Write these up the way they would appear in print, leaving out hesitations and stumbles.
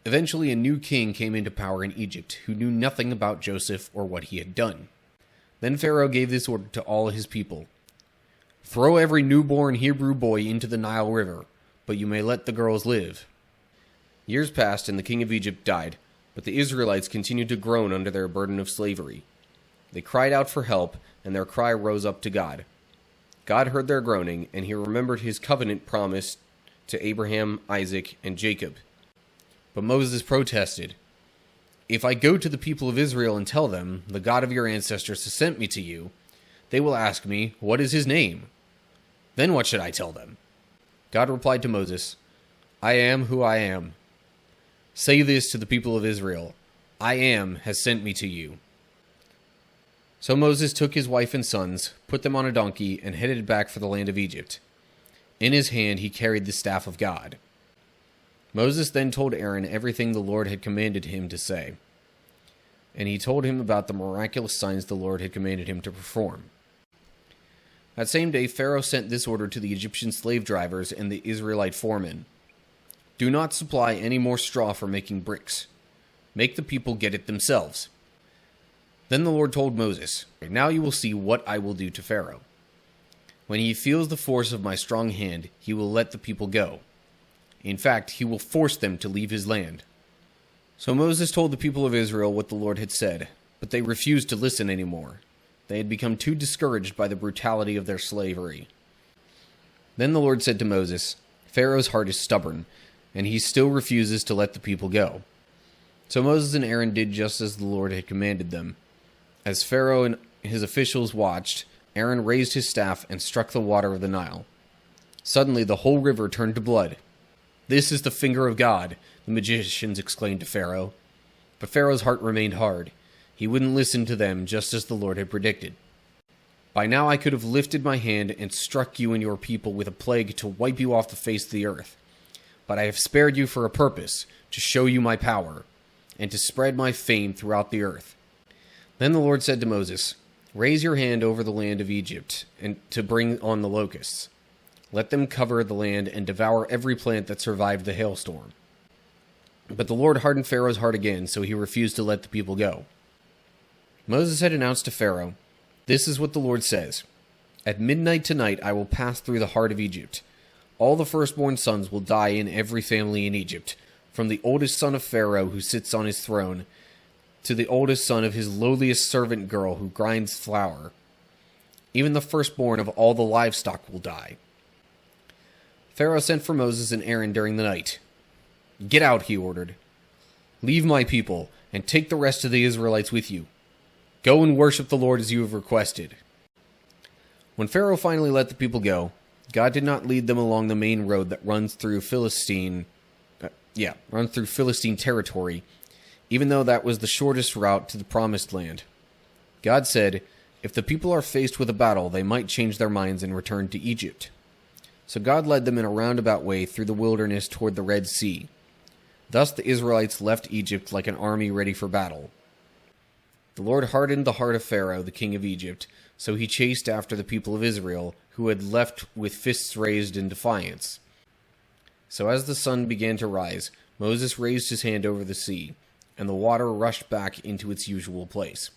Eventually, a new king came into power in Egypt who knew nothing about Joseph or what he had done. Then Pharaoh gave this order to all his people: "Throw every newborn Hebrew boy into the Nile River, but you may let the girls live." Years passed and the king of Egypt died, but the Israelites continued to groan under their burden of slavery. They cried out for help, and their cry rose up to God. God heard their groaning, and he remembered his covenant promise to Abraham, Isaac, and Jacob. But Moses protested. "If I go to the people of Israel and tell them, 'The God of your ancestors has sent me to you,' they will ask me, 'What is his name?' Then what should I tell them?" God replied to Moses, "I am who I am. Say this to the people of Israel: 'I am has sent me to you.'" So Moses took his wife and sons, put them on a donkey, and headed back for the land of Egypt. In his hand he carried the staff of God. Moses then told Aaron everything the Lord had commanded him to say, and he told him about the miraculous signs the Lord had commanded him to perform. That same day, Pharaoh sent this order to the Egyptian slave drivers and the Israelite foremen: "Do not supply any more straw for making bricks. Make the people get it themselves." Then the Lord told Moses, "Now you will see what I will do to Pharaoh. When he feels the force of my strong hand, he will let the people go. In fact, he will force them to leave his land." So Moses told the people of Israel what the Lord had said, but they refused to listen anymore. They had become too discouraged by the brutality of their slavery. Then the Lord said to Moses, "Pharaoh's heart is stubborn, and he still refuses to let the people go." So Moses and Aaron did just as the Lord had commanded them. As Pharaoh and his officials watched, Aaron raised his staff and struck the water of the Nile. Suddenly the whole river turned to blood. "This is the finger of God," the magicians exclaimed to Pharaoh. But Pharaoh's heart remained hard. He wouldn't listen to them, just as the Lord had predicted. "By now I could have lifted my hand and struck you and your people with a plague to wipe you off the face of the earth. But I have spared you for a purpose, to show you my power, and to spread my fame throughout the earth." Then the Lord said to Moses, "Raise your hand over the land of Egypt, and to bring on the locusts. Let them cover the land and devour every plant that survived the hailstorm." But the Lord hardened Pharaoh's heart again, so he refused to let the people go. Moses had announced to Pharaoh, "This is what the Lord says: At midnight tonight I will pass through the heart of Egypt. All the firstborn sons will die in every family in Egypt, from the oldest son of Pharaoh who sits on his throne, to the oldest son of his lowliest servant girl who grinds flour. Even the firstborn of all the livestock will die." Pharaoh sent for Moses and Aaron during the night. "Get out," he ordered. "Leave my people, and take the rest of the Israelites with you. Go and worship the Lord as you have requested." When Pharaoh finally let the people go, God did not lead them along the main road that runs through Philistine territory, even though that was the shortest route to the Promised Land. God said, if the people are faced with a battle, they might change their minds and return to Egypt. So God led them in a roundabout way through the wilderness toward the Red Sea. Thus the Israelites left Egypt like an army ready for battle. The Lord hardened the heart of Pharaoh, the king of Egypt, so he chased after the people of Israel, who had left with fists raised in defiance. So as the sun began to rise, Moses raised his hand over the sea, and the water rushed back into its usual place.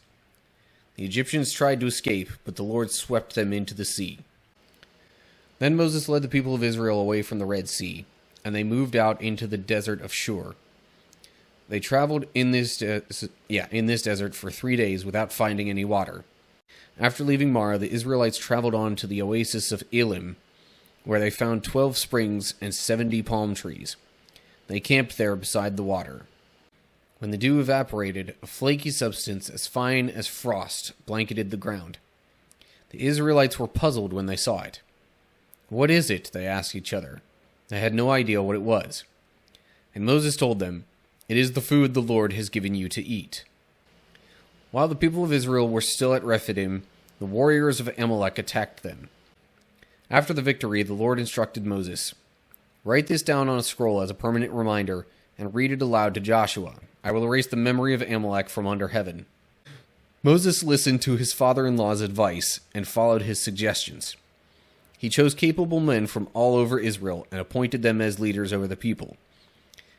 The Egyptians tried to escape, but the Lord swept them into the sea. Then Moses led the people of Israel away from the Red Sea, and they moved out into the desert of Shur. They traveled in this desert for 3 days without finding any water. After leaving Marah, the Israelites traveled on to the oasis of Elim, where they found 12 springs and 70 palm trees. They camped there beside the water. When the dew evaporated, a flaky substance as fine as frost blanketed the ground. The Israelites were puzzled when they saw it. "What is it?" they asked each other. They had no idea what it was. And Moses told them, "It is the food the Lord has given you to eat." While the people of Israel were still at Rephidim, the warriors of Amalek attacked them. After the victory, the Lord instructed Moses, "Write this down on a scroll as a permanent reminder, and read it aloud to Joshua. I will erase the memory of Amalek from under heaven." Moses listened to his father-in-law's advice and followed his suggestions. He chose capable men from all over Israel and appointed them as leaders over the people.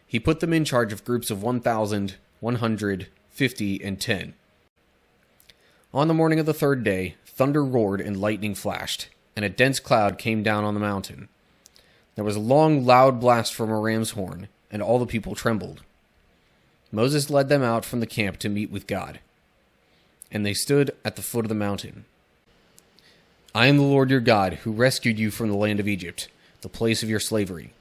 He put them in charge of groups of 1,000, 100, 50, and 10. On the morning of the third day, thunder roared and lightning flashed, and a dense cloud came down on the mountain. There was a long, loud blast from a ram's horn, and all the people trembled. Moses led them out from the camp to meet with God, and they stood at the foot of the mountain. I am the Lord your God, who rescued you from the land of Egypt, the place of your slavery.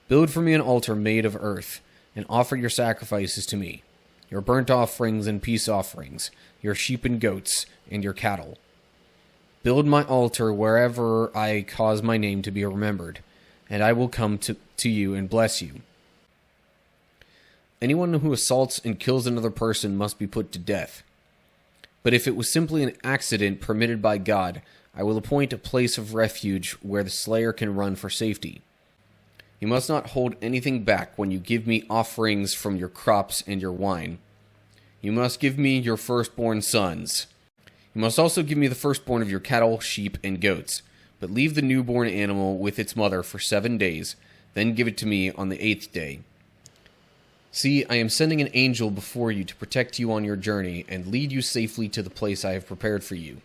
Build for me an altar made of earth, and offer your sacrifices to me, your burnt offerings and peace offerings, your sheep and goats, and your cattle. Build my altar wherever I cause my name to be remembered, and I will come to you and bless you. Anyone who assaults and kills another person must be put to death. But if it was simply an accident permitted by God, I will appoint a place of refuge where the slayer can run for safety. You must not hold anything back when you give me offerings from your crops and your wine. You must give me your firstborn sons. You must also give me the firstborn of your cattle, sheep, and goats, but leave the newborn animal with its mother for 7 days, then give it to me on the 8th day. See, I am sending an angel before you to protect you on your journey and lead you safely to the place I have prepared for you.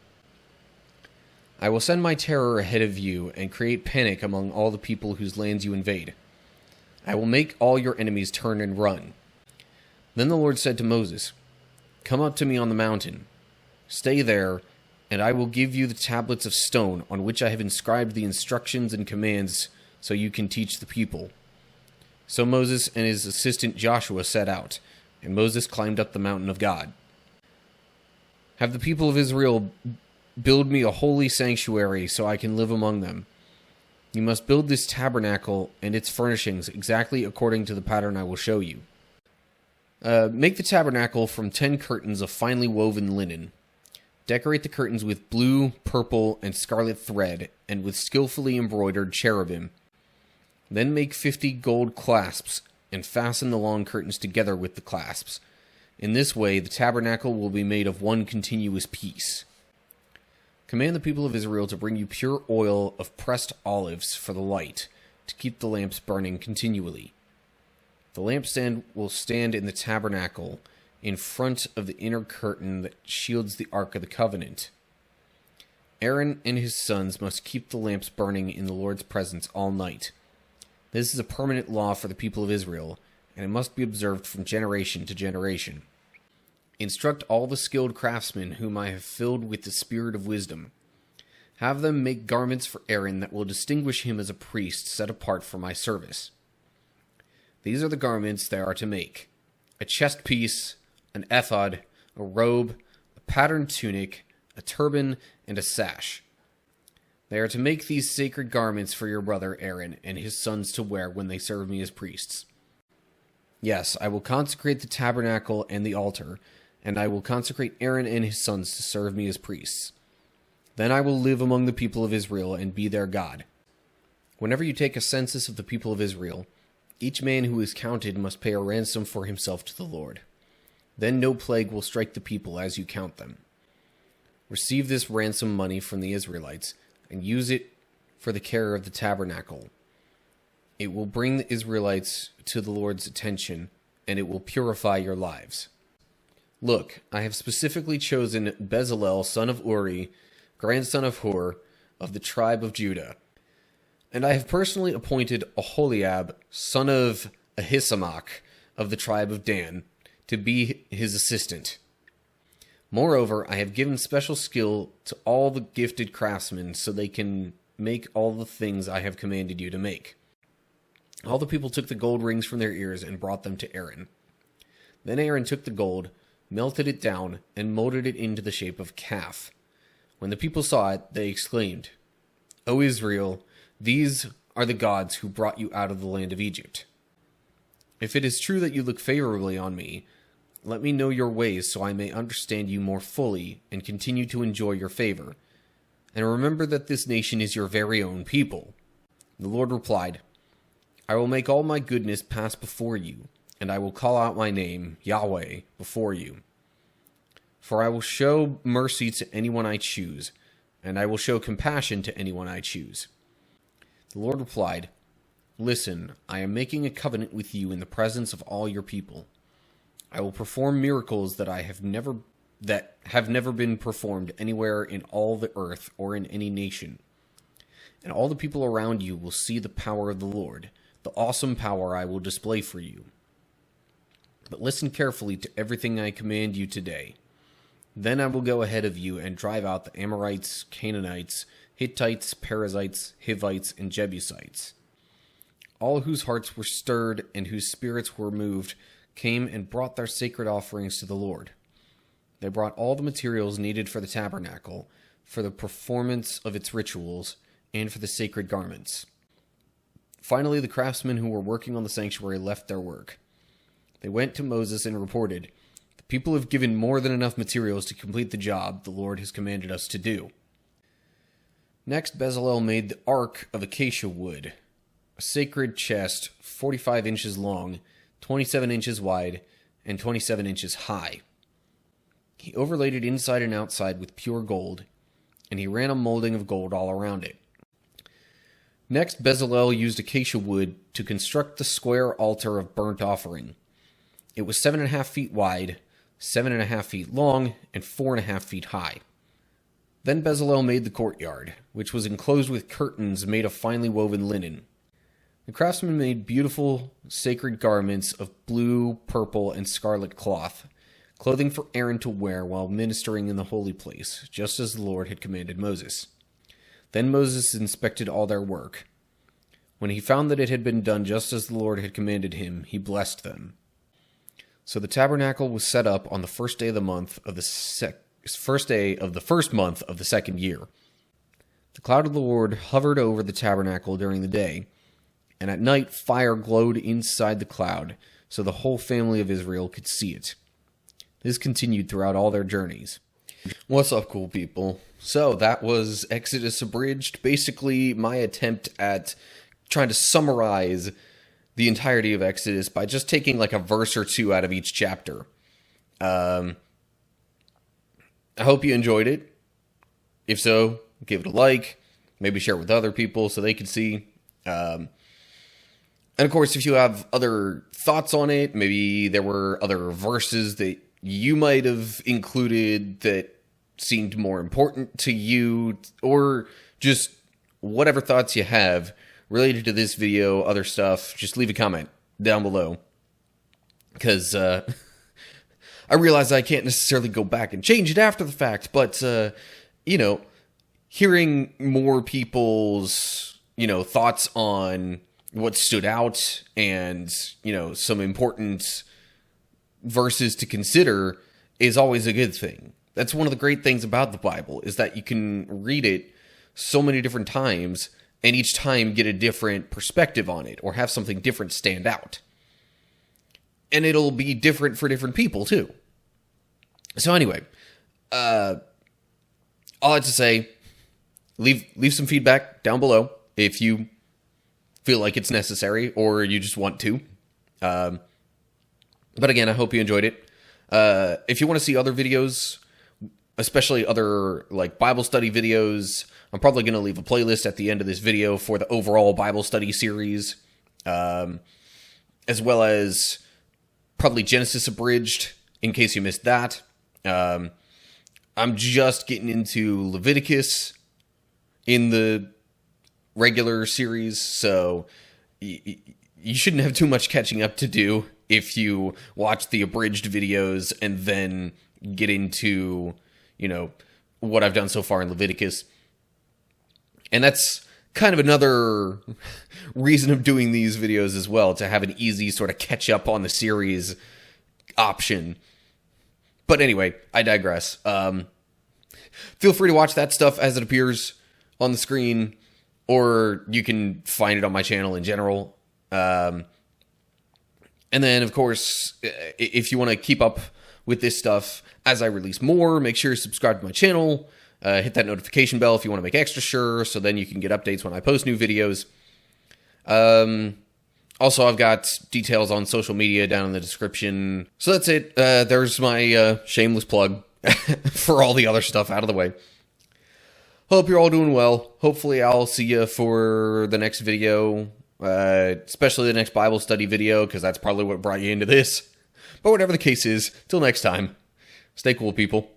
I will send my terror ahead of you and create panic among all the people whose lands you invade. I will make all your enemies turn and run. Then the Lord said to Moses, Come up to me on the mountain. Stay there, and I will give you the tablets of stone on which I have inscribed the instructions and commands so you can teach the people. So Moses and his assistant Joshua set out, and Moses climbed up the mountain of God. Have the people of Israel build me a holy sanctuary so I can live among them. You must build this tabernacle and its furnishings exactly according to the pattern I will show you. Make the tabernacle from 10 curtains of finely woven linen. Decorate the curtains with blue, purple, and scarlet thread, and with skillfully embroidered cherubim. Then make 50 gold clasps, and fasten the long curtains together with the clasps. In this way, the tabernacle will be made of one continuous piece. Command the people of Israel to bring you pure oil of pressed olives for the light, to keep the lamps burning continually. The lampstand will stand in the tabernacle, in front of the inner curtain that shields the Ark of the Covenant. Aaron and his sons must keep the lamps burning in the Lord's presence all night. This is a permanent law for the people of Israel, and it must be observed from generation to generation. Instruct all the skilled craftsmen whom I have filled with the spirit of wisdom. Have them make garments for Aaron that will distinguish him as a priest set apart for my service. These are the garments they are to make: a chest piece, an ephod, a robe, a patterned tunic, a turban, and a sash. They are to make these sacred garments for your brother Aaron and his sons to wear when they serve me as priests. Yes, I will consecrate the tabernacle and the altar, and I will consecrate Aaron and his sons to serve me as priests. Then I will live among the people of Israel and be their God. Whenever you take a census of the people of Israel, each man who is counted must pay a ransom for himself to the Lord. Then no plague will strike the people as you count them. Receive this ransom money from the Israelites and use it for the care of the tabernacle. It will bring the Israelites to the Lord's attention, and it will purify your lives. Look, I have specifically chosen Bezalel, son of Uri, grandson of Hur, of the tribe of Judah. And I have personally appointed Aholiab, son of Ahisamach, of the tribe of Dan, to be his assistant. Moreover, I have given special skill to all the gifted craftsmen so they can make all the things I have commanded you to make. All the people took the gold rings from their ears and brought them to Aaron. Then Aaron took the gold, melted it down, and molded it into the shape of a calf. When the people saw it, they exclaimed, O Israel, these are the gods who brought you out of the land of Egypt. If it is true that you look favorably on me, let me know your ways so I may understand you more fully and continue to enjoy your favor. And remember that this nation is your very own people. The Lord replied, I will make all my goodness pass before you, and I will call out my name, Yahweh, before you. For I will show mercy to anyone I choose, and I will show compassion to anyone I choose. The Lord replied, Listen, I am making a covenant with you in the presence of all your people. I will perform miracles that have never been performed anywhere in all the earth or in any nation. And all the people around you will see the power of the Lord, the awesome power I will display for you. But listen carefully to everything I command you today. Then I will go ahead of you and drive out the Amorites, Canaanites, Hittites, Perizzites, Hivites, and Jebusites. All whose hearts were stirred and whose spirits were moved came and brought their sacred offerings to the Lord. They brought all the materials needed for the tabernacle, for the performance of its rituals, and for the sacred garments. Finally, the craftsmen who were working on the sanctuary left their work. They went to Moses and reported, "The people have given more than enough materials to complete the job the Lord has commanded us to do." Next, Bezalel made the ark of acacia wood, a sacred chest 45 inches long, 27 inches wide, and 27 inches high. He overlaid it inside and outside with pure gold, and he ran a molding of gold all around it. Next, Bezalel used acacia wood to construct the square altar of burnt offering. It was 7.5 feet wide, 7.5 feet long, and 4.5 feet high. Then Bezalel made the courtyard, which was enclosed with curtains made of finely woven linen. The craftsmen made beautiful, sacred garments of blue, purple, and scarlet cloth, clothing for Aaron to wear while ministering in the holy place, just as the Lord had commanded Moses. Then Moses inspected all their work. When he found that it had been done just as the Lord had commanded him, he blessed them. So the tabernacle was set up on the first day of the first month of the second year. The cloud of the Lord hovered over the tabernacle during the day, and at night fire glowed inside the cloud, so the whole family of Israel could see it. This continued throughout all their journeys. What's up, cool people? So that was Exodus Abridged, basically my attempt at trying to summarize the entirety of Exodus by just taking like a verse or two out of each chapter. I hope you enjoyed it. If so, give it a like, maybe share it with other people so they can see. And of course, if you have other thoughts on it, maybe there were other verses that you might have included that seemed more important to you, or just whatever thoughts you have related to this video, other stuff, just leave a comment down below. Because I realize I can't necessarily go back and change it after the fact, but, hearing more people's, thoughts on what stood out and, some important verses to consider is always a good thing. That's one of the great things about the Bible, is that you can read it so many different times and each time get a different perspective on it or have something different stand out. And it'll be different for different people too. So anyway, all I have to say, leave some feedback down below if you feel like it's necessary or you just want to. But again, I hope you enjoyed it. If you want to see other videos, especially other like Bible study videos, I'm probably going to leave a playlist at the end of this video for the overall Bible study series, as well as probably Genesis Abridged, in case you missed that. I'm just getting into Leviticus in the regular series, so you shouldn't have too much catching up to do if you watch the abridged videos and then get into, what I've done so far in Leviticus. And that's kind of another reason of doing these videos as well, to have an easy sort of catch up on the series option. But anyway, I digress. Feel free to watch that stuff as it appears on the screen, or you can find it on my channel in general. And then, of course, if you want to keep up with this stuff as I release more, make sure you subscribe to my channel. Hit that notification bell if you want to make extra sure, so then you can get updates when I post new videos. Also, I've got details on social media down in the description. So that's it. There's my shameless plug for all the other stuff out of the way. Hope you're all doing well. Hopefully I'll see you for the next video especially the next Bible study video, because that's probably what brought you into this. But whatever the case is, till next time, stay cool, people.